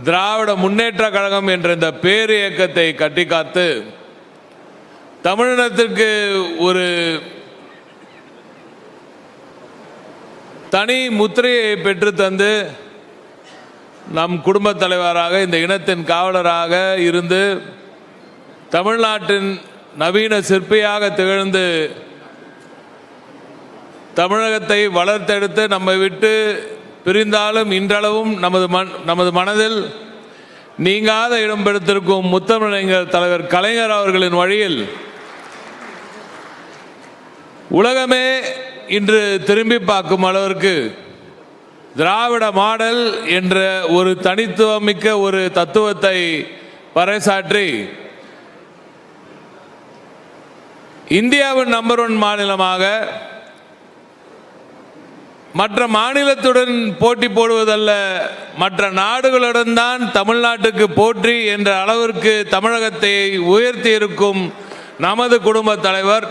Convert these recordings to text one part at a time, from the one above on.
திராவிட முன்னேற்ற கழகம் என்ற இந்த பேர் இயக்கத்தை கட்டி காத்து தமிழினத்திற்கு ஒரு தனி முத்திரையை பெற்று தந்து நம் குடும்பத் தலைவராக இந்த இனத்தின் காவலராக இருந்து தமிழ்நாட்டின் நவீன சிற்பியாக திகழ்ந்து தமிழகத்தை வளர்த்தெடுத்து நம்மை விட்டு பிரிந்தாலும் இன்றளவும் நமது மனதில் நீங்காத இடம் பெற்றிருக்கும் முத்தமிழறிஞர் தலைவர் கலைஞர் அவர்களின் வழியில் உலகமே இன்று திரும்பி பார்க்கும் அளவிற்கு திராவிட மாடல் என்ற ஒரு தனித்துவமிக்க ஒரு தத்துவத்தை பறைசாற்றி இந்தியாவின் நம்பர் 1 மாநிலமாக மற்ற மாநிலத்துடன் போட்டி போடுவதல்ல, மற்ற நாடுகளுடன் தான் தமிழ்நாட்டுக்கு போற்றி என்ற அளவிற்கு தமிழகத்தை உயர்த்தி இருக்கும் நமது குடும்ப தலைவர்,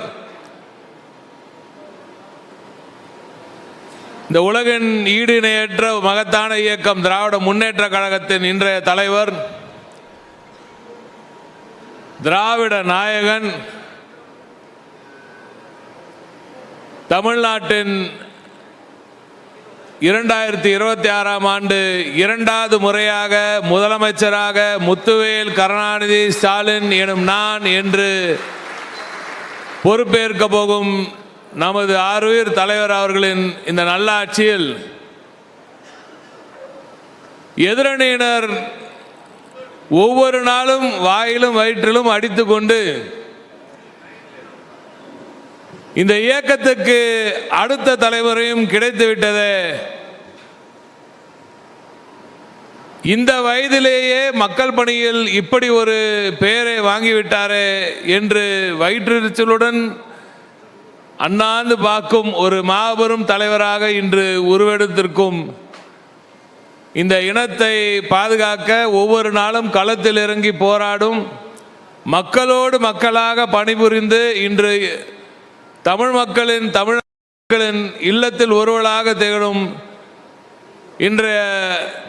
இந்த உலகின் ஈடு இணையற்ற மகத்தான இயக்கம் திராவிட முன்னேற்ற கழகத்தின் இன்றைய தலைவர், திராவிட நாயகன், தமிழ்நாட்டின் 2026ஆம் ஆண்டு 2வது முறையாக முதலமைச்சராக முத்துவேல் கருணாநிதி ஸ்டாலின் எனும் நான் என்று பொறுப்பேற்க போகும் நமது ஆருயிர் தலைவர் அவர்களின் இந்த நல்ல ஆட்சியில் எதிரணியினர் ஒவ்வொரு நாளும் வாயிலும் வயிற்றிலும் அடித்துக்கொண்டு இந்த இயக்கத்துக்கு அடுத்த தலைவரையும் கிடைத்துவிட்டது, இந்த வயதிலேயே மக்கள் பணியில் இப்படி ஒரு பெயரை வாங்கிவிட்டாரே என்று வயிற்றெரிச்சலுடன் அண்ணாந்து பார்க்கும் ஒரு மாபெரும் தலைவராக இன்று உருவெடுத்திருக்கும் இந்த இனத்தை பாதுகாக்க ஒவ்வொரு நாளும் களத்தில் இறங்கி போராடும் மக்களோடு மக்களாக பணிபுரிந்து இன்று தமிழ் மக்களின் இல்லத்தில் ஒருவராக திகழும் இன்றைய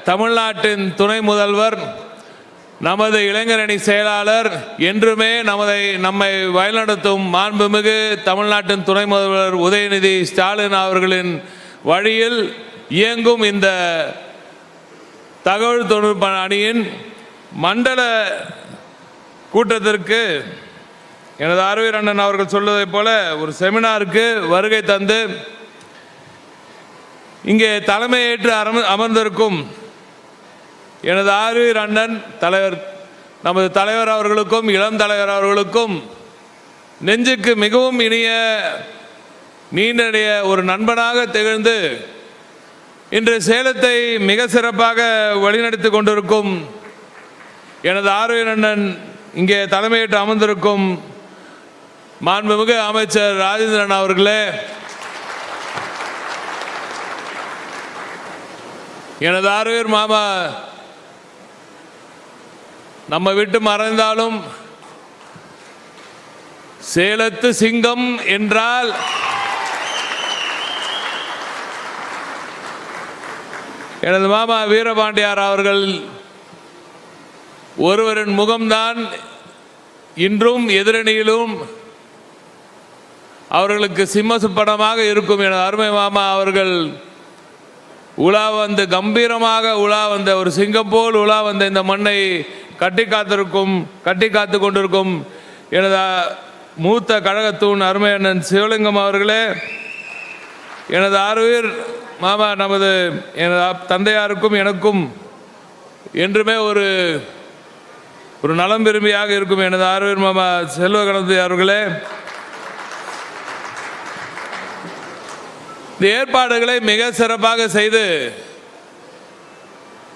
தமிழ்நாட்டின் துணை முதல்வர், நமது இளைஞரணி செயலாளர், என்றுமே நம்மை வழிநடத்தும் மாண்புமிகு தமிழ்நாட்டின் துணை முதல்வர் உதயநிதி ஸ்டாலின் அவர்களின் வழியில் இயங்கும் இந்த தகவல் தொழில்நுட்ப அணியின் மண்டல கூட்டத்திற்கு எனது ஆர்வீர் அண்ணன் அவர்கள் சொல்வதைப் போல ஒரு செமினாருக்கு வருகை தந்து இங்கே தலைமையேற்று அமர்ந்திருக்கும் எனது ஆர்வீர் அண்ணன் தலைவர், நமது தலைவர் அவர்களுக்கும் இளம் தலைவர் அவர்களுக்கும் நெஞ்சுக்கு மிகவும் இனிய நீண்டடைய ஒரு நண்பனாக திகழ்ந்து இன்று சேலத்தை மிக சிறப்பாக வழிநடத்தி கொண்டிருக்கும் எனது ஆர்வீர் அண்ணன், இங்கே தலைமையேற்று அமர்ந்திருக்கும் மாண்புமிகு அமைச்சர் ராஜேந்திரன் அவர்களே, எனது ஆர்வீர் மாமா நம்ம விட்டு மறைந்தாலும் சேலத்து சிங்கம் என்றால் எனது மாமா வீரபாண்டியார் அவர்கள் ஒருவரின் முகம்தான் இன்றும் எதிரணியிலும் அவர்களுக்கு சிம்மசுப்படமாக இருக்கும். எனது அருமை மாமா அவர்கள் உலா வந்து கம்பீரமாக உலா வந்த ஒரு சிங்கம் போல் உலா வந்த இந்த மண்ணை கட்டி காத்து கொண்டிருக்கும் எனது மூத்த கழகத்தூண் அருமை அண்ணன் சிவலிங்கம் அவர்களே, எனது ஆர்வீர் மாமா, எனது தந்தையாருக்கும் எனக்கும் என்றுமே ஒரு நலம் விரும்பியாக இருக்கும் எனது ஆர்வீர் மாமா செல்வ கணபதி அவர்களே, இந்த ஏற்பாடுகளை மிக சிறப்பாக செய்து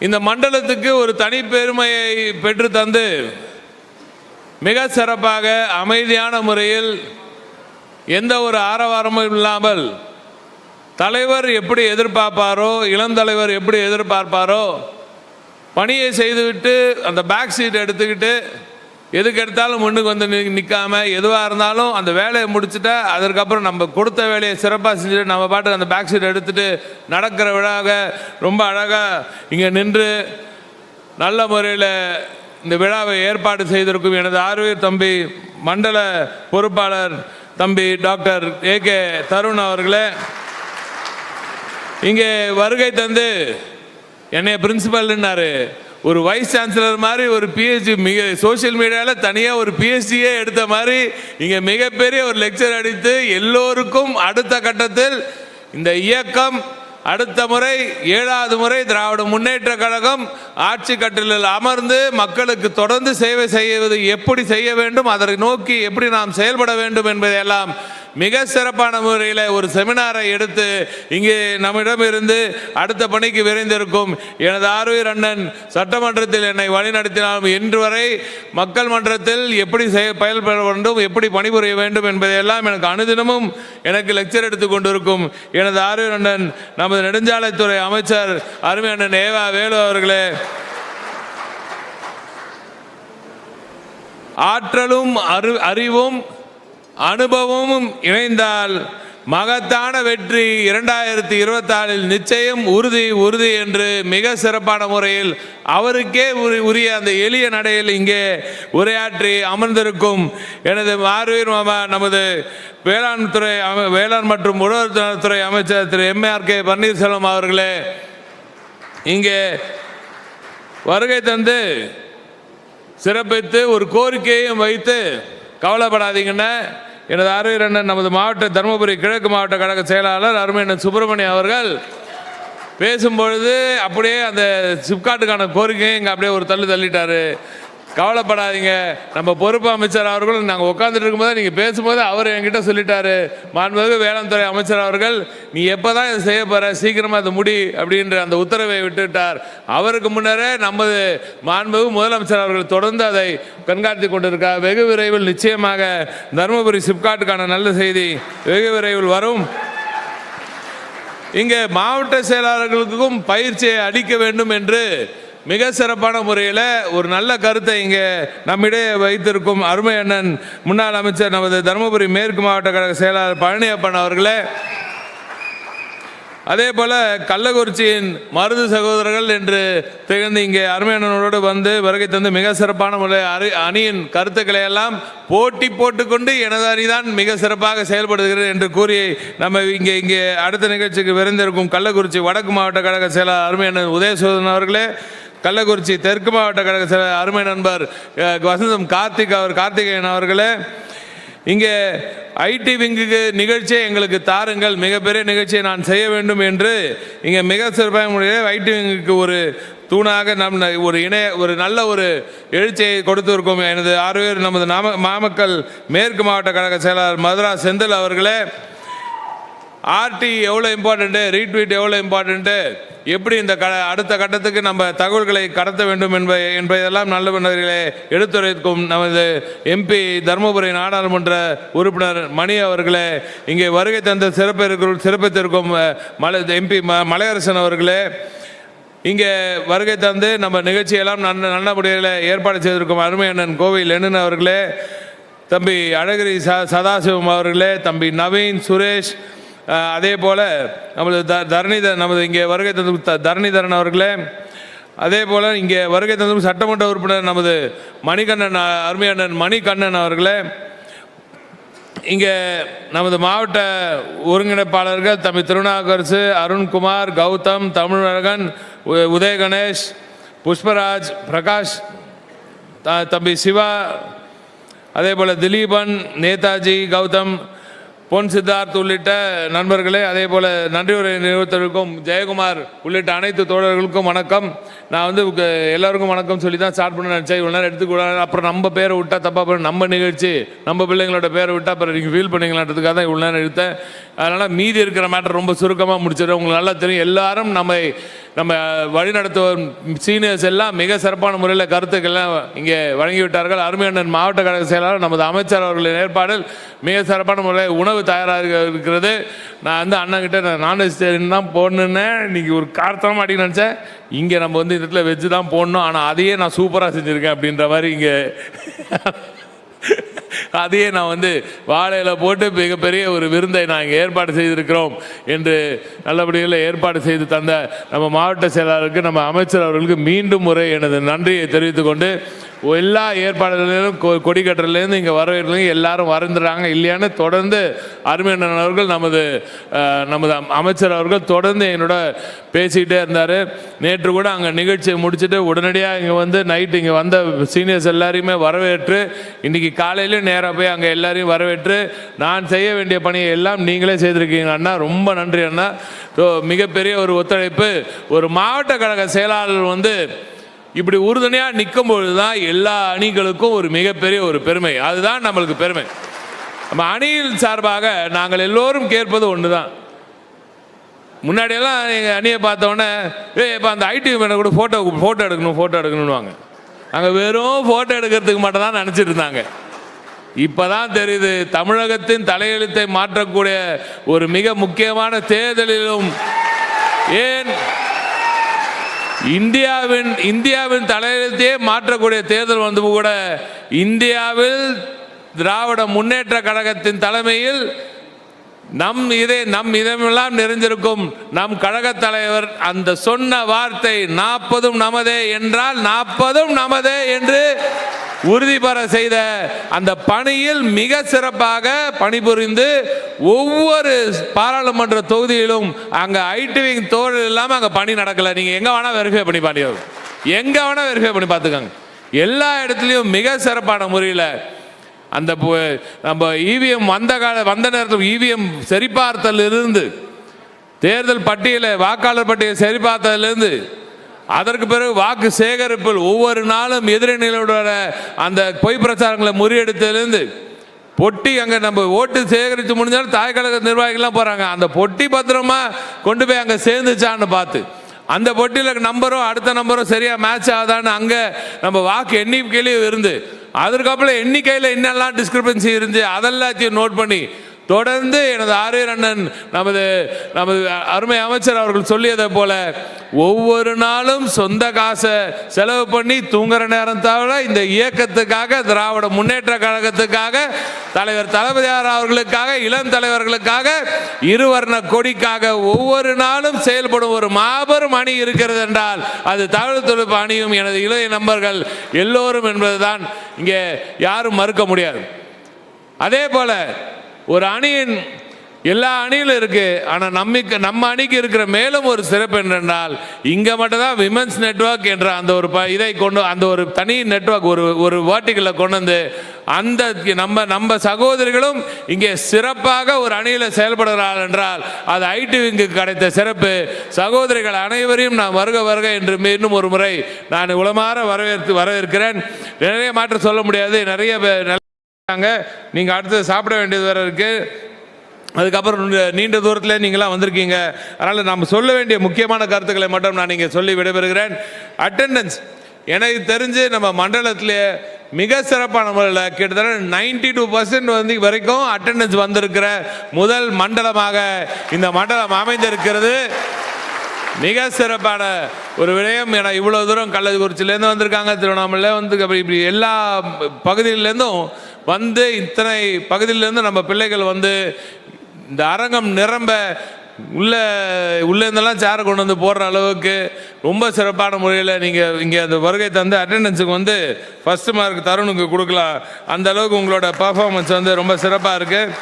இந்த மண்டலத்துக்கு ஒரு தனி பெருமையை பெற்று தந்து மிக சிறப்பாக அமைதியான முறையில் எந்த ஒரு ஆரவாரமும் இல்லாமல் தலைவர் எப்படி எதிர்பார்ப்பாரோ, இளம் தலைவர் எப்படி எதிர்பார்ப்பாரோ பணியை செய்துவிட்டு அந்த பேக் சீட் எடுத்துக்கிட்டு எதுக்கு எடுத்தாலும் முன்னுக்கு வந்து நிற்காம எதுவாக இருந்தாலும் அந்த வேலையை முடிச்சுட்டா அதற்கப்புறம் நம்ம கொடுத்த வேலையை சிறப்பாக செஞ்சுட்டு நம்ம பாட்டுக்கு அந்த பேக் சீட் எடுத்துகிட்டு நடக்கிற விழாக ரொம்ப அழகாக இங்கே நின்று நல்ல முறையில் இந்த விழாவை ஏற்பாடு செய்திருக்கும் எனது ஆர்வீர் தம்பி மண்டல பொறுப்பாளர் தம்பி டாக்டர் AK தருண் அவர்களே, இங்கே வருகை தந்து என்னைய பிரின்சிபல்னாரு, ஒரு வைஸ் சான்சலர் மாதிரி ஒரு PhD, மிக சோசியல் மீடியாவில் தனியாக ஒரு PhDயே எடுத்த மாதிரி இங்கே மிகப்பெரிய ஒரு லெக்சர் அடித்து எல்லோருக்கும் அடுத்த கட்டத்தில் இந்த இயக்கம் அடுத்த முறை 7வது முறை திராவிட முன்னேற்ற கழகம் ஆட்சி கட்டிலில் அமர்ந்து மக்களுக்கு தொடர்ந்து சேவை செய்வது எப்படி செய்ய வேண்டும், அதை நோக்கி எப்படி நாம் செயல்பட வேண்டும் என்பதையெல்லாம் மிக சிறப்பான முறையில் ஒரு செமினாரை எடுத்து இங்கே நம்மிடம் இருந்து அடுத்த பணிக்கு விரைந்திருக்கும் எனது ஆர்வீர் அண்ணன் சட்டமன்றத்தில் என்னை வழிநடத்தினாலும் இன்று வரை மக்கள் மன்றத்தில் எப்படி செயல்பட வேண்டும், எப்படி பணிபுரிய வேண்டும் என்பதையெல்லாம் எனக்கு அனுதினமும் எனக்கு லெக்சர் எடுத்து கொண்டிருக்கும் எனது ஆர்வீர் அண்ணன் நமது நெடுஞ்சாலைத்துறை அமைச்சர் அருமை அண்ணன் ஏவா வேலு அவர்களே, ஆற்றலும் அறிவும் அனுபவமும் இணைந்தால் மகத்தான வெற்றி 2024 நிச்சயம் உறுதி என்று மிக சிறப்பான முறையில் அவருக்கே உரிய அந்த எளிய நடையில் இங்கே உரையாற்றி அமர்ந்திருக்கும் எனது ஆர்வீர் மாமா நமது வேளாண் மற்றும் உழவர் துறை அமைச்சர் திரு MRK பன்னீர்செல்வம் அவர்களே, இங்கே வருகை தந்து சிறப்பித்து ஒரு கோரிக்கையும் வைத்து கவலைப்படாதீங்கன்னு எனது ஆர்வீர் அண்ணன் நமது மாவட்ட தருமபுரி கிழக்கு மாவட்ட கழக செயலாளர் அருமை அண்ணன் சுப்பிரமணியம் அவர்கள் பேசும்பொழுது அப்படியே அந்த சிப்காட்டுக்கான கோரிக்கையை இங்கே அப்படியே ஒரு தள்ளிட்டாரு. கவலைப்படாதீங்க, நம்ம பொறுப்பு அமைச்சர் அவர்களும் நாங்கள் உட்காந்துட்டு இருக்கும்போது நீங்கள் பேசும்போது அவர் என்கிட்ட சொல்லிட்டாரு, மாண்புமிகு வேளாண் துறை அமைச்சர் அவர்கள் நீ எப்போ தான் இதை செய்ய போகிற, சீக்கிரமாக அதை முடி அப்படின்ற அந்த உத்தரவை விட்டுவிட்டார். அவருக்கு முன்னரே நமது மாண்புமிகு முதலமைச்சர் அவர்கள் தொடர்ந்து அதை கண்காணித்து கொண்டிருக்கார். வெகு விரைவில் நிச்சயமாக தருமபுரி சிப்காட்டுக்கான நல்ல செய்தி வெகு விரைவில் வரும். இங்கே மாவட்ட செயலாளர்களுக்கும் பயிற்சியை அளிக்க வேண்டும் என்று மிக சிறப்பான முறையில் ஒரு நல்ல கருத்தை இங்கே நம்மிடையே வைத்திருக்கும் அருமை அண்ணன் முன்னாள் அமைச்சர் நமது தருமபுரி மேற்கு மாவட்ட கழக செயலாளர் பழனியப்பன் அவர்களே, அதே போல் கள்ளக்குறிச்சியின் மருது சகோதரர்கள் என்று திகழ்ந்து இங்கே அருமையண்ணனோடு வந்து வருகை தந்து மிக சிறப்பான முறை அணியின் கருத்துக்களை எல்லாம் போட்டி போட்டுக்கொண்டு எனது அணிதான் மிக சிறப்பாக செயல்படுகிறது என்று கூறி நம்ம இங்கே அடுத்த நிகழ்ச்சிக்கு விரைந்திருக்கும் கள்ளக்குறிச்சி வடக்கு மாவட்ட கழக செயலாளர் அருமையண்ணன் உதயசோதன் அவர்களே, கள்ளக்குறிச்சி தெற்கு மாவட்ட கழக செயலாளர் அருமை நண்பர் வசந்தம் கார்த்திகேயன் அவர்களே, இங்கே ஐடி விங்குக்கு நிகழ்ச்சியை எங்களுக்கு தாருங்கள், மிகப்பெரிய நிகழ்ச்சியை நான் செய்ய வேண்டும் என்று இங்கே மிக சிறப்பாக முறையில் ஐடி விங்குக்கு ஒரு தூணாக நம் ஒரு நல்ல ஒரு எழுச்சியை கொடுத்திருக்கோம் எனது ஆர்வீர் நமது நாமக்கல் மேற்கு மாவட்ட கழக செயலாளர் மதுரா செந்தில் அவர்களே, ஆர்டி எவ்வளோ இம்பார்ட்டண்ட்டு, ரீட்வீட் எவ்வளோ இம்பார்ட்டண்ட்டு, எப்படி இந்த அடுத்த கட்டத்துக்கு நம்ம தகவல்களை கடத்த வேண்டும் என்பதெல்லாம் நல்ல முறையிலே எடுத்துரைக்கும் நமது MP தருமபுரி நாடாளுமன்ற உறுப்பினர் மணி அவர்களே, இங்கே வருகை தந்த சிறப்பித்திருக்கும் MP மலையரசன் அவர்களே, இங்கே வருகை தந்து நம்ம நிகழ்ச்சியெல்லாம் நல்ல முறையில் ஏற்பாடு செய்திருக்கும் அருமை அண்ணன் கோவில் லெனின் அவர்களே, தம்பி அழகிரி சதாசிவம் அவர்களே, தம்பி நவீன் சுரேஷ், அதே போல் நமது நமது இங்கே வருகை தந்தும் தரணிதரன் அவர்களே, அதே போல் இங்கே வருகை தந்தும் சட்டமன்ற உறுப்பினர் நமது மணிகண்ணன் அருமையண்ணன் மணிகண்ணன் அவர்களே, இங்கே நமது மாவட்ட ஒருங்கிணைப்பாளர்கள் தம்பி திருநாகரசு, அருண்குமார், கௌதம், தமிழகன், உதய கணேஷ், புஷ்பராஜ், பிரகாஷ், தம்பி சிவா, அதே போல் திலீபன், நேதாஜி, கௌதம், பொன் சித்தார்த் உள்ளிட்ட நண்பர்களே, அதே போல் நன்றியுரை நிறுவனத்திற்கும் ஜெயக்குமார் உள்ளிட்ட அனைத்து தோழர்களுக்கும் வணக்கம். நான் வந்து எல்லாருக்கும் வணக்கம் சொல்லி தான் ஸ்டார்ட் பண்ண நினச்சேன். இவ்வளோ நேரம் எடுத்துக்கூடாது, அப்புறம் நம்ம பேரை விட்டால் தப்பாக போய் நம்ம நிகழ்ச்சி நம்ம பிள்ளைங்களோட பேரை விட்டால் அப்புறம் நீங்கள் ஃபீல் பண்ணிங்களான்றதுக்காக தான் இவ்வளோ நேரம் எடுத்தேன். அதனால் மீதி இருக்கிற மேட்டர் ரொம்ப சுருக்கமாக முடிச்சிடும். உங்களுக்கு நல்லா தெரியும், எல்லாரும் நம்ம வழிநடத்துவோம் சீனியர்ஸ் எல்லாம் மிக சிறப்பான முறையில் கருத்துக்கள்லாம் இங்கே வழங்கிவிட்டார்கள். அருமையண்ணன் மாவட்ட கழக செயலாளர் நமது அமைச்சர் அவர்களின் ஏற்பாடில் மிக சிறப்பான முறையில் உணவு தயாராக இருக்கிறது. நான் வந்து அண்ணன்கிட்ட நான் நான்வெஜிடேரியன் தான் போடணுன்னேன், இன்றைக்கி ஒரு காரத்தமாக அடிக்க நினச்சேன். இங்கே நம்ம வந்து இந்த இடத்துல வெஜ்ஜு தான் போடணும், ஆனால் அதையே நான் சூப்பராக செஞ்சுருக்கேன் அப்படின்ற மாதிரி இங்கே அதையே நான் வந்து வாழையில போட்டு மிகப்பெரிய ஒரு விருந்தை நான் இங்கே ஏற்பாடு செய்திருக்கிறோம் என்று நல்லபடியில் ஏற்பாடு செய்து தந்த நம்ம மாவட்ட செயலாளருக்கு, நம்ம அமைச்சர் அவர்களுக்கு மீண்டும் முறை எனது நன்றியை தெரிவித்துக் கொண்டு, எல்லா ஏற்பாடுகளிலும் கொடி கட்டுறதுலேருந்து இங்கே வரவேற்கலையும் எல்லாரும் வரந்துடுறாங்க இல்லையான்னு தொடர்ந்து அருமையண்ணன் அவர்கள் நமது அமைச்சர் அவர்கள் தொடர்ந்து என்னோட பேசிக்கிட்டே இருந்தார். நேற்று கூட அங்கே நிகழ்ச்சியை முடிச்சுட்டு உடனடியாக இங்கே வந்து நைட்டு இங்கே வந்த சீனியர்ஸ் எல்லாரையுமே வரவேற்று இன்றைக்கி காலையிலும் நேராக போய் அங்கே எல்லாரையும் வரவேற்று நான் செய்ய வேண்டிய பணியை எல்லாம் நீங்களே செய்திருக்கீங்க அண்ணா, ரொம்ப நன்றி அண்ணா. மிகப்பெரிய ஒரு ஒத்துழைப்பு. ஒரு மாவட்ட கழக செயலாளர் வந்து இப்படி உறுதுணையாக நிற்கும் பொழுது தான் எல்லா அணிகளுக்கும் ஒரு மிகப்பெரிய ஒரு பெருமை. அதுதான் நம்மளுக்கு பெருமை. நம்ம அணியின் சார்பாக நாங்கள் எல்லோரும் கேட்பது ஒன்று தான். முன்னாடியெல்லாம் எங்கள் அணியை பார்த்தோன்னே இப்போ அந்த ஐடி மேனை கூட ஃபோட்டோ எடுக்கணும்னுவாங்க. அங்கே வெறும் ஃபோட்டோ எடுக்கிறதுக்கு மட்டும் தான் நினச்சிட்டு இருந்தாங்க. இப்போ தான் தெரியுது தமிழகத்தின் தலையெழுத்தை மாற்றக்கூடிய ஒரு மிக முக்கியமான தேர்தலிலும், ஏன் இந்தியாவின் தலையெழுத்தையே மாற்றக்கூடிய தேர்தல் வந்து கூட இந்தியாவில் திராவிட முன்னேற்ற கழகத்தின் தலைமையில் நம் இதமெல்லாம் நிறைந்திருக்கும் நம் கழக தலைவர் அந்த சொன்ன வார்த்தை 40 நமதே என்றால் 40 நமதே என்று உறுதிபெற செய்த அந்த பணியில் மிக சிறப்பாக பணிபுரிந்து ஒவ்வொரு பாராளுமன்ற தொகுதியிலும் அங்கே ஐடிவிங் தோழல் இல்லாமல் அங்கே பணி நடக்கலை. நீங்கள் எங்கே வேணால் வெரிஃபை பண்ணி பாருங்க, எங்கே வேணால் வெரிஃபை பண்ணி பார்த்துக்கோங்க. எல்லா இடத்துலையும் மிக சிறப்பான முறையில் அந்த நம்ம இவிஎம் வந்த நேரத்தில் இவிஎம் சரிபார்த்தல் இருந்து, தேர்தல் பட்டியலை வாக்காளர் பட்டியலை சரிபார்த்ததிலிருந்து, அதற்கு பிறகு வாக்கு சேகரிப்பில் ஒவ்வொரு நாளும் எதிரணிகளோட அந்த பொய் பிரச்சாரங்களை முறியடித்ததிலிருந்து, பொட்டி அங்கே நம்ம ஓட்டு சேகரித்து முடிஞ்சாலும் தாய்க்கழக நிர்வாகிகள்லாம் போகிறாங்க, அந்த பொட்டி பத்திரமா கொண்டு போய் அங்கே சேர்ந்துச்சான்னு பார்த்து அந்த பொட்டியில் நம்பரும் அடுத்த நம்பரும் சரியாக மேட்ச் ஆகுதான்னு அங்கே நம்ம வாக்கு எண்ணிக்கையிலேயே இருந்து, அதற்கப்புறம் எண்ணிக்கையில் என்னெல்லாம் டிஸ்கிரிபன்சி இருந்து அதெல்லாத்தையும் நோட் பண்ணி தொடர்ந்து எனது ஆரியர் அண்ணன் நமது அருமை அமைச்சர் அவர்கள் சொல்லியதை போல ஒவ்வொரு நாளும் சொந்த காசை செலவு பண்ணி தூங்குற நேரம் தவிர இந்த இயக்கத்துக்காக, திராவிட முன்னேற்ற கழகத்துக்காக, தலைவர் தளபதியார் அவர்களுக்காக, இளம் தலைவர்களுக்காக, இருவர்ண கொடிக்காக ஒவ்வொரு நாளும் செயல்படும் ஒரு மாபெரும் அணி இருக்கிறது என்றால் அது தகவல் தொழில்நுட்ப அணியும் எனது இளைய நண்பர்கள் எல்லோரும் என்பதுதான் இங்கே யாரும் மறுக்க முடியாது. அதே போல ஒரு அணியின் எல்லா அணியிலும் இருக்கு. ஆனால் நம்ம அணிக்கு இருக்கிற மேலும் ஒரு சிறப்பு என்னென்றால் இங்கே மட்டும்தான் விமென்ஸ் நெட்வொர்க் என்ற அந்த ஒரு இதை கொண்டு அந்த ஒரு தனி நெட்வொர்க் ஒரு வேர்ட்டிகளில் கொண்டு வந்து அந்த நம்ம சகோதரிகளும் இங்கே சிறப்பாக ஒரு அணியில் செயல்படுகிறார்கள் என்றால் அது ஐடிவிக்கு கிடைத்த சிறப்பு. சகோதரிகள் அனைவரையும் நான் வருக என்று இன்னும் ஒரு முறை நான் உளமாற வரவேற்கிறேன். நிறைய மாற்றம் சொல்ல முடியாது, நிறைய நீங்கள் அடுத்து சாப்பிட வேண்டியது வேற இருக்கு. அதுக்கப்புறம் நீண்ட தூரத்தில் நீங்களாம் வந்திருக்கீங்க. அதனால் நம்ம சொல்ல வேண்டிய முக்கியமான கருத்துக்களை மட்டும் நான் இங்கே சொல்லி விடைபெறுகிறேன். அட்டெண்டன்ஸ் எனக்கு தெரிஞ்சு நம்ம மண்டலத்திலே மிக சிறப்பான முறையில் கிட்டத்தட்ட 92% வரைக்கும் அட்டெண்டன்ஸ் வந்திருக்கிற முதல் மண்டலமாக இந்த மண்டலம் அமைந்திருக்கிறது. மிக சிறப்பான ஒரு விடயம். ஏன்னா இவ்வளோ தூரம் கள்ளக்குறிச்சியிலேருந்து வந்திருக்காங்க, திருவண்ணாமலை வந்து இப்படி எல்லா பகுதியிலேருந்தும் வந்து இத்தனை பகுதியிலேருந்து நம்ம பிள்ளைகள் வந்து இந்த அரங்கம் நிரம்ப உள்ளேருந்தெல்லாம் சேரை கொண்டு வந்து போடுற அளவுக்கு ரொம்ப சிறப்பான முறையில் நீங்கள் இங்கே அந்த வருகை தந்து அட்டெண்டன்ஸுக்கு வந்து ஃபஸ்ட்டு மார்க் தருணுக்கு கொடுக்கலாம். அந்த அளவுக்கு உங்களோட பர்ஃபார்மன்ஸ் வந்து ரொம்ப சிறப்பாக இருக்குது.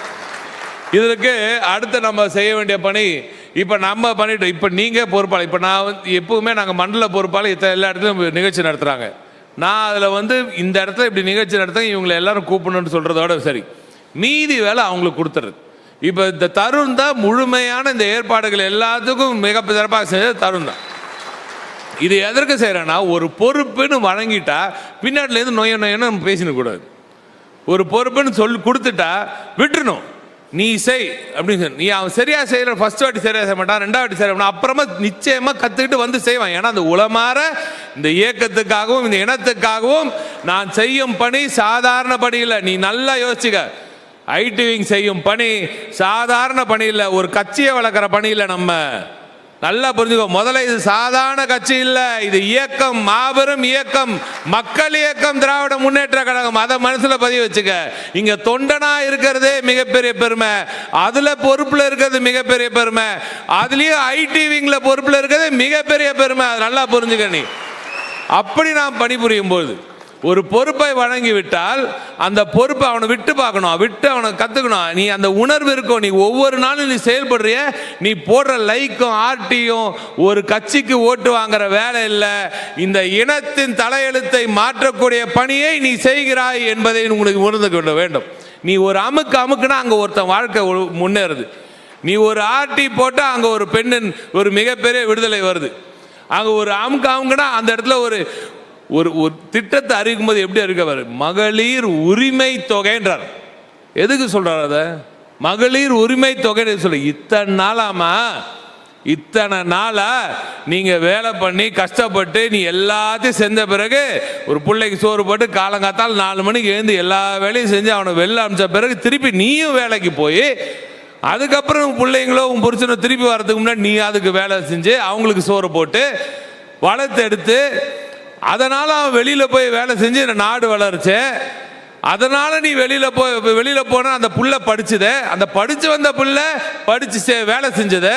இதற்கு அடுத்து நம்ம செய்ய வேண்டிய பணி இப்போ நம்ம பண்ணிட்டோம். இப்போ நீங்கள் பொறுப்பாளர். இப்போ நான் வந்து எப்பவுமே நாங்கள் மண்டல பொறுப்பாளர் எல்லா இடத்துலையும் நிகழ்ச்சி நடத்துகிறாங்க. நான் அதில் வந்து இந்த இடத்துல இப்படி நிகழ்ச்சி நடத்த இவங்களை எல்லாரும் கூப்பிடணும்னு சொல்கிறதோட சரி, மீதி வேலை அவங்களுக்கு கொடுத்துறது. இப்போ இந்த தருண் தான் முழுமையான இந்த ஏற்பாடுகள் எல்லாத்துக்கும் மிக சிறப்பாக செஞ்சது தருண் தான். இது எதற்கு செய்கிறேன்னா ஒரு பொறுப்புன்னு வழங்கிட்டா பின்னாடிலேருந்து நொய்யன்னு நம்ம பேசினக்கூடாது. ஒரு பொறுப்புன்னு கொடுத்துட்டா விட்டுணும், நீ செய் அப்படின்னு சொல்லி. நீ அவன் சரியாக செய்கிற ஃபர்ஸ்ட் வாட்டி சரியாக செய்ய மாட்டான், ரெண்டாவது வாட்டி செய்ய மாட்டான், அப்புறமா நிச்சயமாக கற்றுக்கிட்டு வந்து செய்வான். ஏன்னா அந்த உளமாற இந்த இயக்கத்துக்காகவும் இந்த இனத்துக்காகவும் நான் செய்யும் பணி சாதாரண பணி இல்லை. நீ நல்லா யோசிச்சுக்க, ஐடிவிங் செய்யும் பணி சாதாரண பணி இல்லை, ஒரு கட்சியை வளர்க்குற பணி இல்லை. நல்லா புரிஞ்சுக்கோ. முதல்ல இது சாதாரண கட்சி இல்ல, இது இயக்கம், மாபெரும் இயக்கம், மக்கள் இயக்கம், திராவிட முன்னேற்ற கழகம். அதை மனசுல பதிவு வச்சுக்க. இங்க தொண்டனா இருக்கிறதே மிகப்பெரிய பெருமை, அதுல பொறுப்புல இருக்கிறது மிகப்பெரிய பெருமை, அதுலயும் ஐடி விங்ல பொறுப்புல இருக்கிறது மிகப்பெரிய பெருமை. அதை நல்லா புரிஞ்சுக்க. நீ அப்படி நாம் பணிபுரியும் போது ஒரு பொறுப்பை வழங்கி விட்டால் அந்த பொறுப்பை அவனை விட்டு பார்க்கணும், விட்டு அவனை கற்றுக்கணும். நீ அந்த உணர்வு இருக்கும். நீ ஒவ்வொரு நாளும் நீ செயல்படுறிய, நீ போடுற லைக்கும் ஆர்டியும் ஒரு கட்சிக்கு ஓட்டு வாங்குற வேலை இல்லை, இந்த இனத்தின் தலையெழுத்தை மாற்றக்கூடிய பணியை நீ செய்கிறாய் என்பதை உங்களுக்கு உணர்ந்து கொள்ள வேண்டும். நீ ஒரு அமுக்குனா அங்கே ஒருத்தன் வாழ்க்கை முன்னேறுது. நீ ஒரு ஆர்டி போட்டால் அங்கே ஒரு பெண்ணின் ஒரு மிகப்பெரிய விடுதலை வருது. அங்கே ஒரு அமுக்குனா அந்த இடத்துல ஒரு ஒரு திட்டத்தை அறிவிக்கும் போது எப்படி அறிவிக்க, மகளிர் உரிமை தொகைன்றார். எதுக்கு சொல்றார்? அதை மகளிர் உரிமை தொகை சொல்ல. இத்தனை நாளா நீங்க வேலை பண்ணி கஷ்டப்பட்டு நீ எல்லாத்தையும் செஞ்ச பிறகு ஒரு பிள்ளைக்கு சோறு போட்டு காலங்காத்தால் 4 மணிக்கு எழுந்து எல்லா வேலையும் செஞ்சு அவனை வெளில அனுப்பிச்ச பிறகு திருப்பி நீயும் வேலைக்கு போய் அதுக்கப்புறம் பிள்ளைங்களோ உன் புருஷனோ திருப்பி வர்றதுக்கு முன்னாடி நீ அதுக்கு வேலை செஞ்சு அவங்களுக்கு சோறு போட்டு வளர்த்து எடுத்து, அதனால அவன் வெளியில போய் வேலை செஞ்சு நாடு வளர்ச்சு. அதனால நீ வெளியில போன அந்த புள்ள படிச்சத, அந்த படிச்சு வந்த புள்ள படிச்சு வேலை செஞ்சத,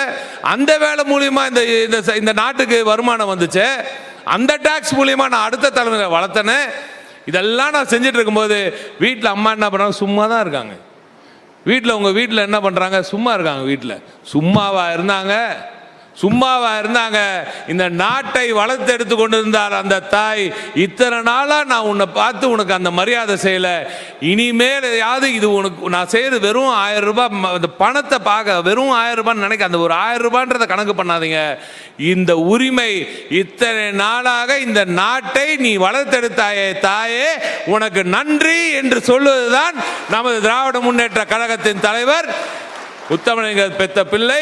அந்த வேலை மூலியமா இந்த நாட்டுக்கு வருமானம் வந்துச்சு. அந்த டாக்ஸ் மூலியமா நான் அடுத்த தலைமுறை வளர்த்தனே. இதெல்லாம் நான் செஞ்சுட்டு இருக்கும்போது வீட்டில் அம்மா என்ன பண்றாங்க? சும்மா தான் இருக்காங்க. வீட்டில் உங்க வீட்டில் என்ன பண்றாங்க? சும்மா இருக்காங்க. வீட்டில் சும்மாவா இருந்தாங்க? இந்த நாட்டை வளர்த்து எடுத்து கொண்டு இருந்தார் அந்த தாய். இத்தனை நாளா நான் உன்னை பார்த்து உனக்கு அந்த மரியாதை செய்யல, இனிமேல் யாவது இது உனக்கு நான் செய்யறது வெறும் 1000 ரூபாய், அந்த பணத்தை பார்க்க வெறும் 1000 ரூபான்னு நினைக்க, அந்த ஒரு 1000 ரூபான்றதை கணக்கு பண்ணாதீங்க. இந்த உரிமை இத்தனை நாளாக இந்த நாட்டை நீ வளர்த்தெடுத்தாயே தாயே, உனக்கு நன்றி என்று சொல்லுவதுதான் நமது திராவிட முன்னேற்ற கழகத்தின் தலைவர் உத்தமலிங்கம் பெத்த பிள்ளை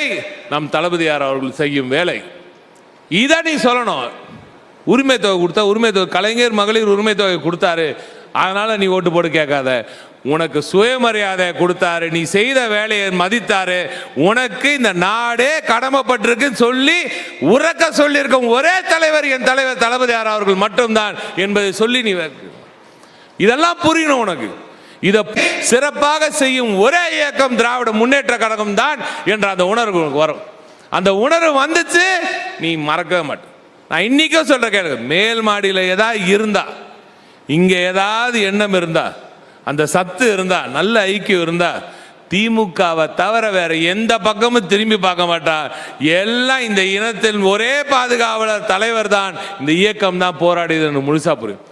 நம் தளபதியார் அவர்கள் செய்யும் வேலை. இதை நீ சொல்லணும். உரிமை தொகை கொடுத்தா, உரிமை தொகை கலைஞர் மகளிர் உரிமை தொகை கொடுத்தாரு, அதனால நீ ஓட்டு போட்டு கேட்காத. உனக்கு சுயமரியாதை கொடுத்தாரு, நீ செய்த வேலையை மதித்தாரு, உனக்கு இந்த நாடே கடமைப்பட்டிருக்குன்னு சொல்லி உறக்க சொல்லியிருக்கும் ஒரே தலைவர் என் தலைவர் தளபதியார் அவர்கள் மட்டும்தான் என்பதை சொல்லி நீ இதெல்லாம் புரியணும் உனக்கு. இதை சிறப்பாக செய்யும் ஒரே இயக்கம் திராவிட முன்னேற்ற கழகம் தான் என்ற அந்த உணர்வு வரும். அந்த உணர்வு வந்துச்சு, நீ மறக்கவே மாட்டேன். நான் இன்னைக்கும் சொல்ற கேளுங்க, மேல் மாடியில் ஏதாவது இருந்தா, இங்க ஏதாவது எண்ணம் இருந்தா, அந்த சத்து இருந்தா, நல்ல ஐக்கியம் இருந்தா, திமுகவை தவிர வேற எந்த பக்கமும் திரும்பி பார்க்க மாட்டா. எல்லாம் இந்த இனத்தின் ஒரே பாதுகாவலர் தலைவர் தான், இந்த இயக்கம் தான் போராடியது முழுசா புரியும்.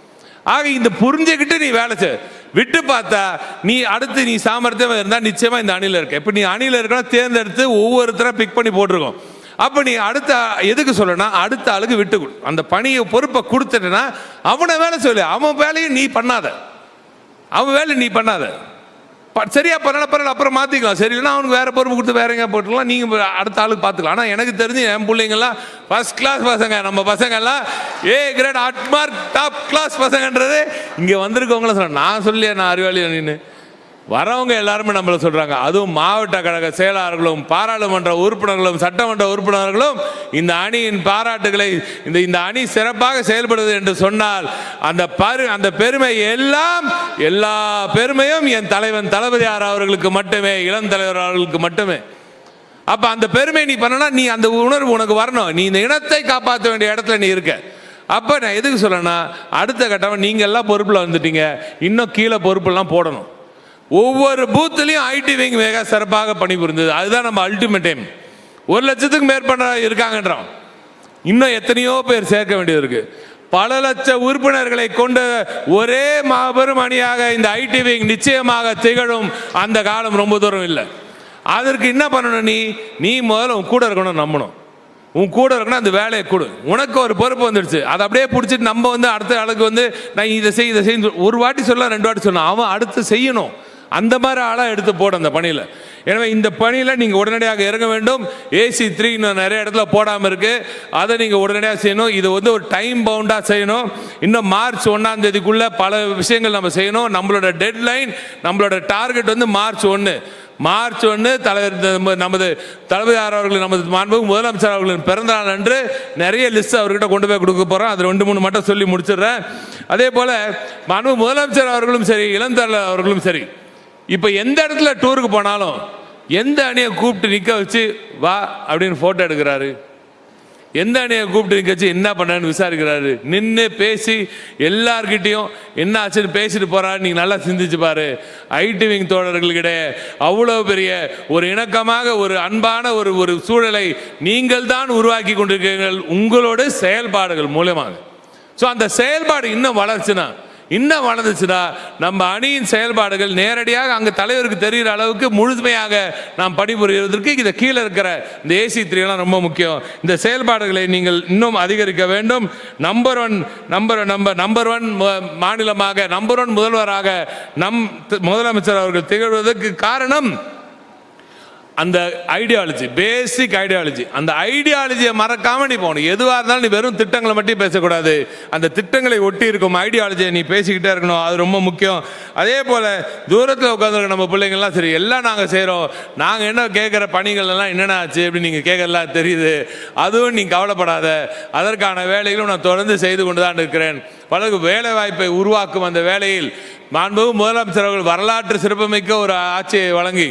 ஆக இந்த புரிஞ்சுக்கிட்டு நீ வேலை செய். விட்டு பார்த்தா நீ அடுத்து நீ சாமர்த்தியமா இருந்தா நிச்சயமா இந்த அணில இருக்க. இப்ப நீ அணில இருக்கா தேர்ந்தெடுத்து ஒவ்வொருத்தரை பிக் பண்ணி போட்டிருக்கோம். அப்ப நீ அடுத்த எதுக்கு சொல்லனா, அடுத்த ஆளுக்கு விட்டு கொடு. அந்த பணியை பொறுப்பை கொடுத்துட்டேன்னா அவனை வேலை சொல்லு, அவன் வேலையும் நீ பண்ணாத, அவன் வேலை நீ பண்ணாத. சரியா பண்ணல அப்புறம் மாத்திக்கலாம். சரி இல்லைன்னா அவனுக்கு வேற பொறுப்பு கொடுத்து வேற எங்க போட்டுக்கலாம், நீங்க அடுத்த ஆளுக்கு பார்த்துக்கலாம். ஆனா எனக்கு தெரிஞ்சு என் பிள்ளைங்கெல்லாம் ஃபர்ஸ்ட் கிளாஸ் பசங்க, நம்ம பசங்க எல்லாம் ஏ கிரேட் அட்மார்க் டாப் கிளாஸ் பசங்கன்றது இங்க வந்திருக்கவங்கள சொல்ல. நான் சொல்லியே நான் அறிவாளி நின்று வரவங்க எல்லாருமே நம்மள சொல்றாங்க. அதுவும் மாவட்ட கழக செயலாளர்களும் பாராளுமன்ற உறுப்பினர்களும் சட்டமன்ற உறுப்பினர்களும் இந்த அணியின் பாராட்டுகளை, இந்த அணி சிறப்பாக செயல்படுவது என்று சொன்னால் அந்த பெருமை எல்லாம், எல்லா பெருமையும் என் தலைவன் தளபதியார் அவர்களுக்கு மட்டுமே, இளம் தலைவர் அவர்களுக்கு மட்டுமே. அப்ப அந்த பெருமை நீ பண்ணனா, நீ அந்த உணர்வு உனக்கு வரணும். நீ இந்த இனத்தை காப்பாற்ற வேண்டிய இடத்துல நீ இருக்க. அப்ப நான் எதுக்கு சொல்லனா, அடுத்த கட்டம் நீங்க எல்லாம் பொறுப்புல வந்துட்டீங்க, இன்னும் கீழே பொறுப்புலாம் போடணும். ஒவ்வொரு பூத்துலையும் ஐடி விங் மிக சிறப்பாக பணிபுரிந்தது. அதுதான் நம்ம அல்டிமேட் எய்ம். 1 லட்சத்துக்கு மேற்பட்ட இருக்காங்கன்றோம், இன்னும் எத்தனையோ பேர் சேர்க்க வேண்டியது இருக்கு. பல லட்ச உறுப்பினர்களை கொண்ட ஒரே மாபெரும் அணியாக இந்த ஐடி விங் நிச்சயமாக திகழும். அந்த காலம் ரொம்ப தூரம் இல்லை. அதற்கு என்ன பண்ணணும், நீ முதல்ல உன் கூட இருக்கணும், நம்பணும். உன் கூட இருக்கணும், அந்த வேலையை கொடு. உனக்கு ஒரு பொறுப்பு வந்துடுச்சு, அதை அப்படியே பிடிச்சிட்டு நம்ம அடுத்த ஆளுக்கு நான் இதை செய் ஒரு வாட்டி சொல்ல 2 வாட்டி சொல்லணும், அவன் அடுத்து செய்யணும். அந்த மாதிரி ஆளாக எடுத்து போடும் அந்த பணியில். எனவே இந்த பணியில் நீங்கள் உடனடியாக இறங்க வேண்டும். AC3 இன்னும் நிறைய இடத்துல போடாமல் இருக்கு, அதை நீங்கள் உடனடியாக செய்யணும். இது ஒரு டைம் பவுண்டாக செய்யணும். இன்னும் மார்ச் 1ஆம் தேதிக்குள்ள பல விஷயங்கள் நம்ம செய்யணும். நம்மளோட டெட்லைன், நம்மளோட டார்கெட் மார்ச் 1. மார்ச் 1 தலைவர் நமது தளபதியார் அவர்கள் நமது மாண்புமிகு முதலமைச்சர் அவர்களின் பிறந்தநாள் அன்று நிறைய லிஸ்ட் அவர்கிட்ட கொண்டு போய் கொடுக்க போகிறோம். அது 2-3 மட்டும் சொல்லி முடிச்சிடுறேன். அதே போல் மாண்புமிகு முதலமைச்சர் அவர்களும் சரி, இளந்தலைவர் அவர்களும் சரி, இப்போ எந்த இடத்துல டூருக்கு போனாலும் எந்த அணியை கூப்பிட்டு நிற்க வச்சு வா அப்படின்னு ஃபோட்டோ எடுக்கிறாரு, எந்த அணியை கூப்பிட்டு நிற்க வச்சு என்ன பண்ணான்னு விசாரிக்கிறாரு, நின்று பேசி எல்லார்கிட்டையும் என்ன ஆச்சுன்னு பேசிட்டு போறாரு. நீங்கள் நல்லா சிந்திச்சு பாரு. ஐடி விங் தோழர்களுக்கிடையே அவ்வளோ பெரிய ஒரு இணக்கமாக ஒரு அன்பான ஒரு சூழலை நீங்கள் தான் உருவாக்கி கொண்டிருக்கிறீர்கள் உங்களோட செயல்பாடுகள் மூலமாக. ஸோ அந்த செயல்பாடு இன்னும் வளர்ந்துச்சுன்னா நம்ம அணியின் செயல்பாடுகள் நேரடியாக அங்கே தலைவருக்கு தெரிகிற அளவுக்கு முழுமையாக நாம் பணிபுரிவதற்கு இதை கீழே இருக்கிற இந்த AC3 எல்லாம் ரொம்ப முக்கியம். இந்த செயல்பாடுகளை நீங்கள் இன்னும் அதிகரிக்க வேண்டும். நம்பர் ஒன் மாநிலமாக, நம்பர் 1 முதல்வராக நம் முதலமைச்சர் அவர்கள் திகழ்வதற்கு காரணம் அந்த ஐடியாலஜி, பேசிக் ஐடியாலஜி. அந்த ஐடியாலஜியை மறக்காம நீ போகணும். எதுவாக இருந்தாலும் நீ வெறும் திட்டங்களை மட்டும் பேசக்கூடாது, அந்த திட்டங்களை ஒட்டி இருக்கும் ஐடியாலஜியை நீ பேசிக்கிட்டே இருக்கணும். அது ரொம்ப முக்கியம். அதே போல் தூரத்தில் உட்காந்துருக்க நம்ம பிள்ளைங்கள்லாம் சரி, எல்லாம் நாங்கள் செய்கிறோம், நாங்கள் என்ன கேட்குற பணிகள் எல்லாம் என்னென்ன ஆச்சு அப்படின்னு நீங்கள் கேட்கலாம் தெரியுது. அதுவும் நீ கவலைப்படாத, அதற்கான வேலைகளும் நான் தொடர்ந்து செய்து கொண்டு தான் இருக்கிறேன். பலருக்கு வேலை வாய்ப்பை உருவாக்கும் அந்த வேலையில் மாண்புமிகு முதலமைச்சர் அவர்கள் வரலாற்று சிறப்புமிக்க ஒரு ஆட்சியை வழங்கி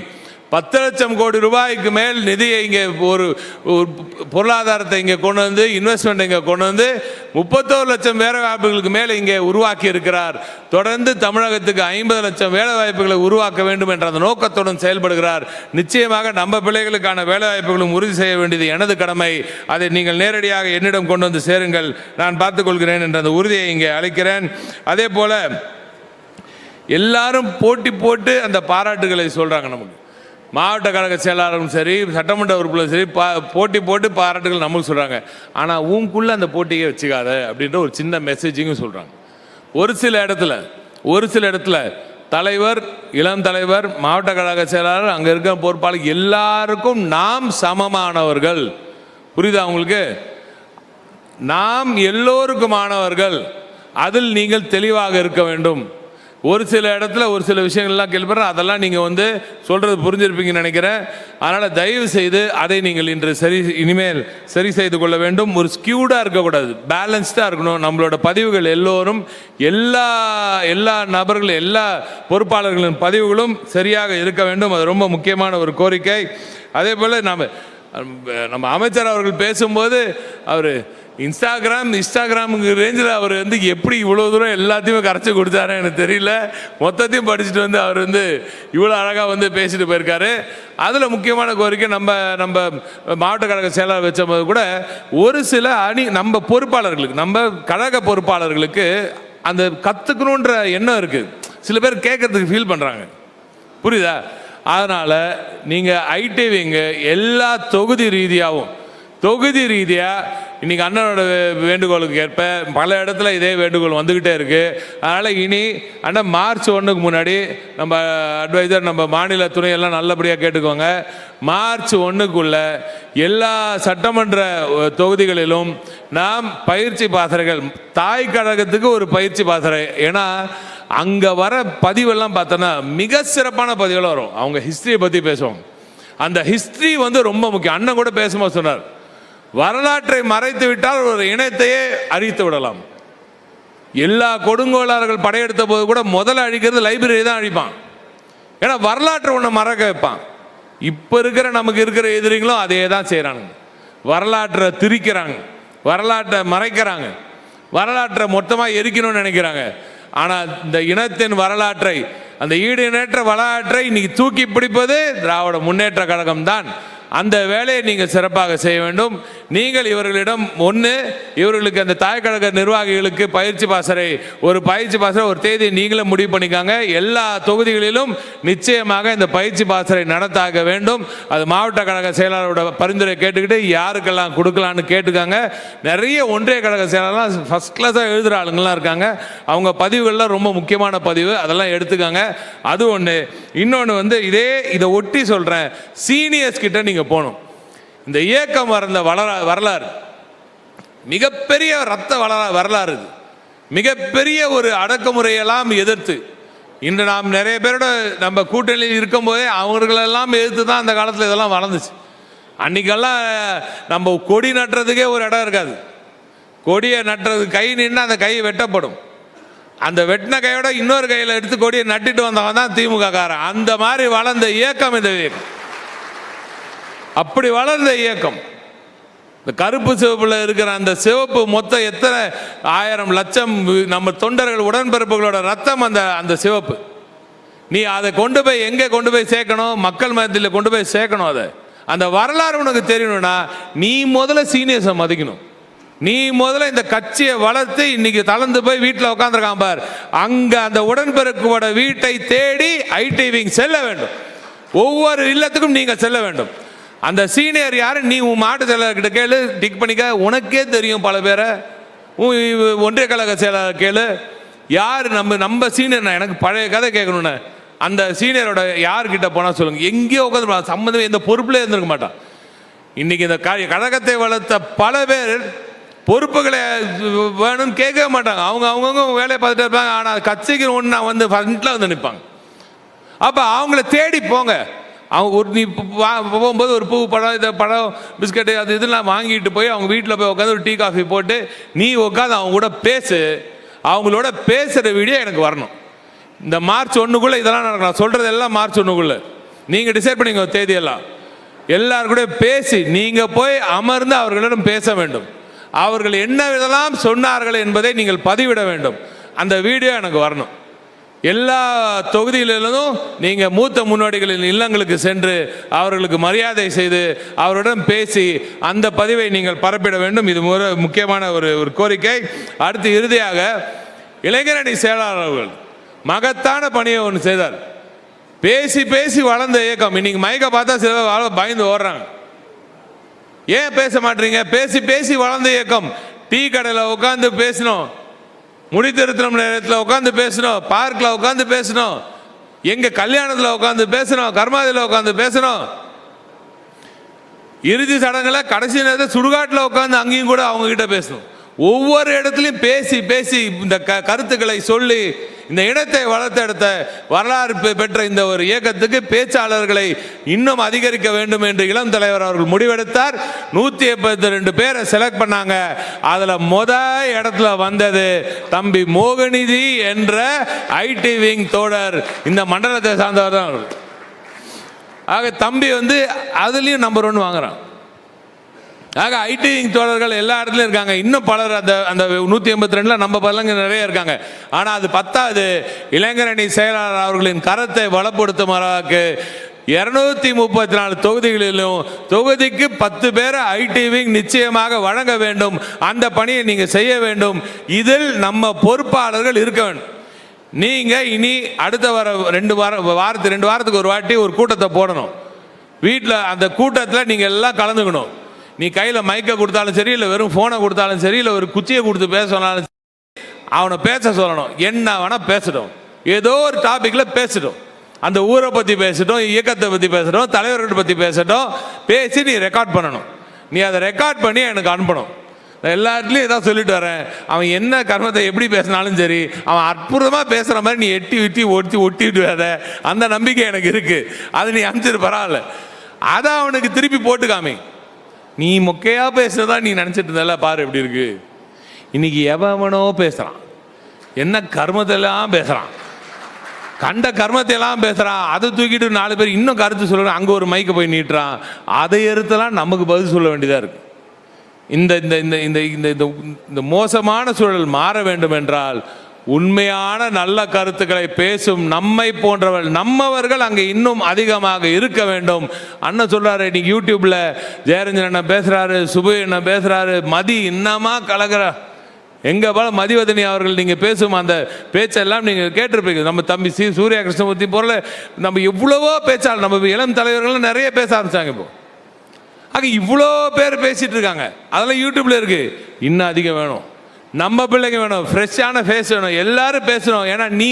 10 லட்சம் கோடி ரூபாய்க்கு மேல் நிதியை இங்கே ஒரு பொருளாதாரத்தை இங்கே கொண்டு வந்து, இன்வெஸ்ட்மெண்ட் இங்கே கொண்டு வந்து 31 லட்சம் வேலை வாய்ப்புகளுக்கு மேலே இங்கே உருவாக்கி இருக்கிறார். தொடர்ந்து தமிழகத்துக்கு 50 லட்சம் வேலை வாய்ப்புகளை உருவாக்க வேண்டும் என்ற அந்த நோக்கத்துடன் செயல்படுகிறார். நிச்சயமாக நம்ம பிள்ளைகளுக்கான வேலை வாய்ப்புகளும் உறுதி செய்ய வேண்டியது எனது கடமை. அதை நீங்கள் நேரடியாக என்னிடம் கொண்டு வந்து சேருங்கள், நான் பார்த்துக்கொள்கிறேன் என்ற அந்த உறுதியை இங்கே அளிக்கிறேன். அதே போல எல்லாரும் போட்டி போட்டு அந்த பாராட்டுகளை சொல்றாங்க. நமக்கு மாவட்ட கழக செயலாளரும் சரி, சட்டமன்ற உறுப்பினரும் சரி, போட்டி போட்டு பாராட்டுகள் நம்மளுக்கு சொல்கிறாங்க. ஆனால் உங்களுக்குள்ள அந்த போட்டியை வச்சுக்காத அப்படின்ற ஒரு சின்ன மெசேஜிங்கும் சொல்கிறாங்க. ஒரு சில இடத்துல தலைவர், இளம் தலைவர், மாவட்ட கழக செயலாளர், அங்கே இருக்க பொறுப்பாளர் எல்லாருக்கும் நாம் சமமானவர்கள். புரியுதா உங்களுக்கு? நாம் எல்லோருக்குமானவர்கள். அதில் நீங்கள் தெளிவாக இருக்க வேண்டும். ஒரு சில இடத்துல ஒரு சில விஷயங்கள்லாம் கேள்விப்படுறேன், அதெல்லாம் நீங்கள் சொல்கிறது புரிஞ்சிருப்பீங்கன்னு நினைக்கிறேன். அதனால் தயவு செய்து அதை நீங்கள் இன்று இனிமேல் சரி செய்து கொள்ள வேண்டும். ஒரு ஸ்கியூடாக இருக்கக்கூடாது, பேலன்ஸ்டாக இருக்கணும். நம்மளோட பதிவுகள் எல்லோரும் எல்லா நபர்களும் எல்லா பொறுப்பாளர்களின் பதிவுகளும் சரியாக இருக்க வேண்டும். அது ரொம்ப முக்கியமான ஒரு கோரிக்கை. அதே போல் நம்ம அமைச்சர் அவர்கள் பேசும்போது அவர் இன்ஸ்டாகிராமுக்கு ரேஞ்சில் அவர் எப்படி இவ்வளோ தூரம் எல்லாத்தையுமே கரைச்சி கொடுத்தாரு எனக்கு தெரியல. மொத்தத்தையும் படிச்சுட்டு அவர் இவ்வளோ அழகாக பேசிட்டு போயிருக்காரு. அதில் முக்கியமான கோரிக்கை, நம்ம மாவட்ட கழக செயலாளர் வச்சபோது கூட ஒரு சில நம்ம பொறுப்பாளர்களுக்கு, நம்ம கழக பொறுப்பாளர்களுக்கு அந்த கற்றுக்கணுன்ற எண்ணம் இருக்குது. சில பேர் கேட்கறதுக்கு ஃபீல் பண்ணுறாங்க, புரியுதா? அதனால் நீங்கள் ஐடிவிங்க எல்லா தொகுதி ரீதியாக இன்னைக்கு அண்ணனோட வேண்டுகோளுக்கு ஏற்ப பல இடத்துல இதே வேண்டுகோள் வந்துக்கிட்டே இருக்குது. அதனால் இனி அண்ணன் மார்ச் 1க்கு முன்னாடி நம்ம அட்வைசர், நம்ம மாநில துணையெல்லாம் நல்லபடியாக கேட்டுக்கோங்க. மார்ச் 1க்குள்ள எல்லா சட்டமன்ற தொகுதிகளிலும் நாம் பயிற்சி பாசறைகள், தாய் கழகத்துக்கு ஒரு பயிற்சி பாசறை. ஏன்னா அங்கே வர பதிவெல்லாம் பார்த்தோன்னா மிக சிறப்பான பதிவெல்லாம் வரும். அவங்க ஹிஸ்ட்ரியை பற்றி பேசுவோம். அந்த ஹிஸ்ட்ரி ரொம்ப முக்கியம். அண்ணன் கூட பேசும்போது சொன்னார், வரலாற்றை மறைத்து விட்டால் ஒரு இனத்தையே அழித்து விடலாம். எல்லா கொடுங்கோலாளர்கள் படையெடுத்த போது கூட முதல்ல அழிக்கிறது லைப்ரரி தான் அழிப்பான். ஏன்னா வரலாற்றை ஒன்று மறக்க வைப்பான். இப்போ நமக்கு இருக்கிற எதிரிகளும் அதே தான் செய்கிறாங்க. வரலாற்றை திரிக்கிறாங்க, வரலாற்றை மறைக்கிறாங்க, வரலாற்றை மொத்தமாக எரிக்கணும்னு நினைக்கிறாங்க. ஆனால் இந்த இனத்தின் வரலாற்றை, அந்த ஈடு இணையற்ற வரலாற்றை இன்னைக்கு தூக்கி பிடிப்பது திராவிட முன்னேற்ற கழகம் தான். அந்த வேலையை நீங்கள் சிறப்பாக செய்ய வேண்டும். நீங்கள் இவர்களிடம் இவர்களுக்கு அந்த தாய்க்கழக நிர்வாகிகளுக்கு பயிற்சி பாசறை ஒரு தேதியை நீங்களும் முடிவு பண்ணிக்காங்க. எல்லா தொகுதிகளிலும் நிச்சயமாக இந்த பயிற்சி பாசறை நடத்தாக வேண்டும். அது மாவட்ட கழக செயலாளரோட பரிந்துரை கேட்டுக்கிட்டு யாருக்கெல்லாம் கொடுக்கலான்னு கேட்டுக்காங்க. நிறைய ஒன்றிய கழக செயலாளர்லாம் ஃபர்ஸ்ட் கிளாஸாக எழுதுகிற ஆளுங்கள்லாம் இருக்காங்க. அவங்க பதிவுகள்லாம் ரொம்ப முக்கியமான பதிவு, அதெல்லாம் எடுத்துக்காங்க. அது ஒன்று. இன்னொன்று இதை ஒட்டி சொல்கிறேன், சீனியர்ஸ் கிட்ட நீங்கள் போகணும். இந்த இயக்கம் வளர்ந்த வரலாறு மிகப்பெரிய ரத்த வரலாறு. மிகப்பெரிய ஒரு அடக்குமுறையெல்லாம் எதிர்த்து இன்று நாம் நிறைய பேரோட நம்ம கூட்டணியில் இருக்கும்போதே அவங்களெல்லாம் எதிர்த்து தான் அந்த காலத்தில் இதெல்லாம் வளர்ந்துச்சு. அன்றைக்கெல்லாம் நம்ம கொடி நட்டுறதுக்கே ஒரு இடம் இருக்காது. கொடியை நட்டுறது கை நின்று அந்த கை வெட்டப்படும். அந்த வெட்டின கையோட இன்னொரு கையில் எடுத்து கொடியை நட்டிட்டு வந்தவன் தான் திமுக காரன். அந்த மாதிரி வளர்ந்த இயக்கம் இந்த இயக்கம். அப்படி வளர்ந்த இயக்கம். இந்த கருப்பு சிவப்புல இருக்கிற அந்த சிவப்பு மொத்தம் எத்தனை 1000 லட்சம் நம்ம தொண்டர்கள் உடன்பிறப்புகளோட ரத்தம் அந்த அந்த சிவப்பு. நீ அதை கொண்டு போய் எங்கே கொண்டு போய் சேர்க்கணும்? மக்கள் மத்தியில் கொண்டு போய் சேர்க்கணும். அதை அந்த வரலாறு உனக்கு தெரியணும்னா நீ முதல்ல சீனியர்ஸை மதிக்கணும். நீ முதல்ல இந்த கட்சியை வளர்த்து இன்னைக்கு தளர்ந்து போய் வீட்டில் உட்காந்துருக்கான் பார், அங்க அந்த உடன்பிறப்போட வீட்டை தேடி ஐடி விங் செல்ல வேண்டும். ஒவ்வொரு இல்லத்துக்கும் நீங்க செல்ல வேண்டும். அந்த சீனியர் யாரு? நீ உன் மாட்டு செயலாளர்கிட்ட கேளு, டிக் பண்ணிக்க, உனக்கே தெரியும். பல பேரை ஒன்றிய கழக செயலாளர் கேளு, யார் நம்ம சீனியர். எனக்கு பழைய கதை கேட்கணுன்னு அந்த சீனியரோட யார்கிட்ட போனால் சொல்லுங்க. எங்கேயோ உட்காந்து சம்மந்தமே எந்த பொறுப்புல இருந்திருக்க மாட்டான். இன்னைக்கு இந்த கழகத்தை வளர்த்த பல பேர் பொறுப்புகளை வேணும்னு கேட்கவே மாட்டாங்க. அவங்கவுங்க வேலையை பார்த்துட்டு இருப்பாங்க. ஆனால் கட்சிக்கு ஒன்று வந்து ஃப்ரண்ட்ல வந்து நிற்பாங்க. அப்போ அவங்கள தேடி போங்க. அவங்க ஒரு நீ போகும்போது ஒரு பூ பழம் இதை பழம் பிஸ்கட்டு அது இதெல்லாம் வாங்கிட்டு போய் அவங்க வீட்டில் போய் உட்காந்து ஒரு டீ காஃபி போட்டு நீ உட்காந்து அவங்க கூட பேசு. அவங்களோட பேசுகிற வீடியோ எனக்கு வரணும். இந்த மார்ச் 1 இதெல்லாம் நடக்கலாம். சொல்கிறது எல்லாம் மார்ச் 1 நீங்கள் டிசைட் பண்ணிங்க தேதியெல்லாம். எல்லாரும் கூட பேசி நீங்கள் போய் அமர்ந்து அவர்களிடம் பேச வேண்டும். அவர்கள் என்ன விதெல்லாம் சொன்னார்கள் என்பதை நீங்கள் பதிவிட வேண்டும். அந்த வீடியோ எனக்கு வரணும். எல்லா தொகுதிகளிலும் நீங்கள் மூத்த முன்னோடிகளின் இல்லங்களுக்கு சென்று அவர்களுக்கு மரியாதை செய்து அவருடன் பேசி அந்த பதிவை நீங்கள் பரப்பிட வேண்டும். இது முக்கியமான ஒரு கோரிக்கை. அடுத்து இறுதியாக இளைஞரணி செயலாளர்கள் மகத்தான பணியை ஒன்று செய்தார். பேசி பேசி வளர்ந்த இயக்கம். இன்னைக்கு மைக்கை பார்த்தா சில பயந்து ஓடுறாங்க. ஏன் பேச மாட்டீங்க? பேசி பேசி வளர்ந்த இயக்கம். டீ கடையில் உட்காந்து பேசணும், முடித்திருத்தம் நேரத்தில் உட்காந்து பேசணும், பார்க்கில் உட்காந்து பேசணும், எங்க கல்யாணத்தில் உட்காந்து பேசணும், கர்மாதியில் உட்காந்து பேசணும், இறுதி சடங்குல கடைசி நேரத்தில் சுடுகாட்டில் உட்காந்து அங்கேயும் கூட அவங்க கிட்ட பேசணும். ஒவ்வொரு இடத்துலையும் பேசி பேசி இந்த கருத்துக்களை சொல்லி இந்த இனத்தை வளர்த்தெடுத்த வரலாறு பெற்ற இந்த ஒரு இயக்கத்துக்கு பேச்சாளர்களை இன்னும் அதிகரிக்க வேண்டும் என்று இளம் தலைவர் அவர்கள் முடிவெடுத்தார். 182 பேரை செலக்ட் பண்ணாங்க. அதுல இடத்துல வந்தது தம்பி மோகநிதி என்ற ஐடி விங் தோழர். இந்த மண்டலத்தை சார்ந்தவர் தான். ஆக தம்பி அதுலயும் நம்பர் 1 வாங்குறான். ஆக ஐடி தோழர்கள் எல்லா இடத்துலையும் இருக்காங்க. இன்னும் பலர் அந்த 182 நம்ம பலங்க நிறைய இருக்காங்க. ஆனால் அது பத்தாது. இளைஞரணி செயலாளர் அவர்களின் கரத்தை வளப்படுத்தும் அளவுக்கு 234 தொகுதிகளிலும் தொகுதிக்கு 10 பேரை ஐடி விங் நிச்சயமாக வழங்க வேண்டும். அந்த பணியை நீங்க செய்ய வேண்டும். இதில் நம்ம பொறுப்பாளர்கள் இருக்க வேண்டும். நீங்க இனி அடுத்த ரெண்டு வாரத்துக்கு ஒரு வாட்டி ஒரு கூட்டத்தை போடணும். வீட்டில் அந்த கூட்டத்தில் நீங்க எல்லாம் கலந்துக்கணும். நீ கையில் மைக்கை கொடுத்தாலும் சரி, இல்லை வெறும் ஃபோனை கொடுத்தாலும் சரி, இல்லை ஒரு குச்சியை கொடுத்து பேச சொன்னாலும் அவனை பேச சொல்லணும். என்ன வேணா பேசட்டும், ஏதோ ஒரு டாபிக்ல பேசட்டும். அந்த ஊரை பற்றி பேசட்டும், இயக்கத்தை பற்றி பேசட்டும், தலைவர்களை பற்றி பேசட்டும். பேசி நீ ரெக்கார்ட் பண்ணணும். நீ அதை ரெக்கார்ட் பண்ணி எனக்கு அனுப்பணும். எல்லா இடத்துலையும் இதான் சொல்லிட்டு வரேன். அவன் என்ன கர்மத்தை எப்படி பேசினாலும் சரி, அவன் அற்புதமாக பேசுகிற மாதிரி நீ ஒட்டிட்டு வர அந்த நம்பிக்கை எனக்கு இருக்கு. அது நீ அனுப்பிச்சிட்டு பரவாயில்ல. அதை அவனுக்கு திருப்பி போட்டு காமி. நீ மொக்கையா பேசுறதா நீ நினைச்சிட்டு இருந்தால, பாரு எப்படி இருக்கு. இன்னைக்கு எவனோ பேசுறான், என்ன கர்மத்தெல்லாம் பேசுறான், கண்ட கர்மத்தை எல்லாம் பேசுறான். அதை தூக்கிட்டு 4 பேர் இன்னும் கருத்து சொல்றான். அங்க ஒரு மைக்க போய் நீட்டுறான். அதை எடுத்தெல்லாம் நமக்கு பதில் சொல்ல வேண்டியதா இருக்கு. இந்த இந்த இந்த இந்த இந்த மோசமான சூழல் மாற வேண்டும் என்றால் உண்மையான நல்ல கருத்துக்களை பேசும் நம்மை போன்றவர்கள் நம்மவர்கள் அங்கே இன்னும் அதிகமாக இருக்க வேண்டும். அண்ணன் சொல்றாரு, இன்னைக்கு யூடியூப்ல ஜெயரஞ்சன் அண்ணன் பேசுறாரு, சுபு அண்ணன் பேசுறாரு, மதி இன்னமா கலகிற எங்க போல மதிவதனி அவர்கள் நீங்க பேசும் அந்த பேச்செல்லாம் நீங்க கேட்டிருப்பீங்க. நம்ம தம்பி சூர்யா கிருஷ்ணமூர்த்தி போல நம்ம எவ்வளவோ பேச்சாளர், நம்ம இளம் தலைவர்கள் நிறைய பேச ஆரம்பிச்சாங்க. இப்போ ஆக இவ்வளோ பேர் பேசிட்டு இருக்காங்க. அதெல்லாம் யூடியூப்ல இருக்கு. இன்னும் அதிகம் வேணும். நம்ம பிள்ளைங்க வேணும், ஃப்ரெஷ்ஷான ஃபேஸ் வேணும், எல்லாரும் பேசணும். ஏன்னா நீ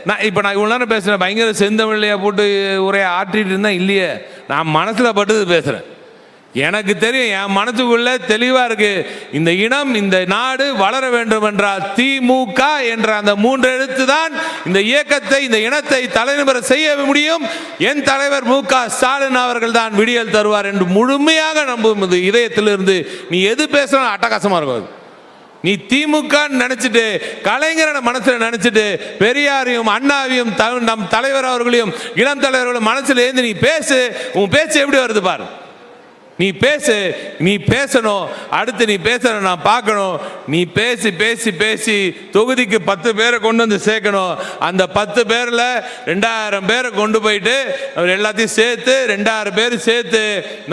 நான் இவ்வளோ நேரம் பேசுகிறேன், பயங்கர செந்தமிழ்லையா போட்டு உரையை ஆற்றிட்டு இருந்தா இல்லையே, நான் மனசில் பட்டு பேசுகிறேன். எனக்கு தெரியும், என் மனசுக்குள்ள தெளிவா இருக்கு. இந்த இனம், இந்த நாடு வளர வேண்டும் என்றால் திமுக என்ற அந்த 3 எழுத்து தான் இந்த இயக்கத்தை, இந்த இனத்தை தலைநிமிர செய்ய முடியும். என் தலைவர் மு.க. ஸ்டாலின் அவர்கள் தான் விடியல் தருவார் என்று முழுமையாக நம்பும் இதயத்திலிருந்து நீ எது பேசணும் அட்டகாசமா இருக்கும். நீ திமுக நினைச்சிட்டு, கலைஞரை மனசுல நினைச்சிட்டு, பெரியாரையும் அண்ணாவையும் நம் தலைவர் அவர்களையும் இளம் தலைவர்களும் மனசுல ஏந்து நீ பேசு. உன் பேச்சு எப்படி வருது பாரு. நீ பேசு, நீ பேசணும். அடுத்து நீ பேசணும், நான் பார்க்கணும். நீ பேசி பேசி பேசி தொகுதிக்கு 10 பேரை கொண்டு வந்து சேர்க்கணும். அந்த 10 பேரில் 2000 பேரை கொண்டு போயிட்டு அவர் எல்லாத்தையும் சேர்த்து 2000 பேர் சேர்த்து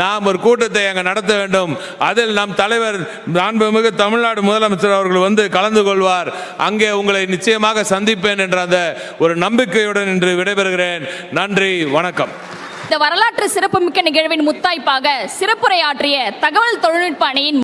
நாம் ஒரு கூட்டத்தை அங்கே நடத்த வேண்டும். அதில் நம் தலைவர் மாண்புமிகு தமிழ்நாடு முதலமைச்சர் அவர்கள் வந்து கலந்து கொள்வார். அங்கே உங்களை நிச்சயமாக சந்திப்பேன் என்ற அந்த ஒரு நம்பிக்கையுடன் இன்று விடைபெறுகிறேன். நன்றி, வணக்கம். இந்த வரலாற்று சிறப்புமிக்க நிகழ்வின் முத்தாய்ப்பாக சிறப்புரையாற்றிய தகவல் தொழில்நுட்ப அணியின்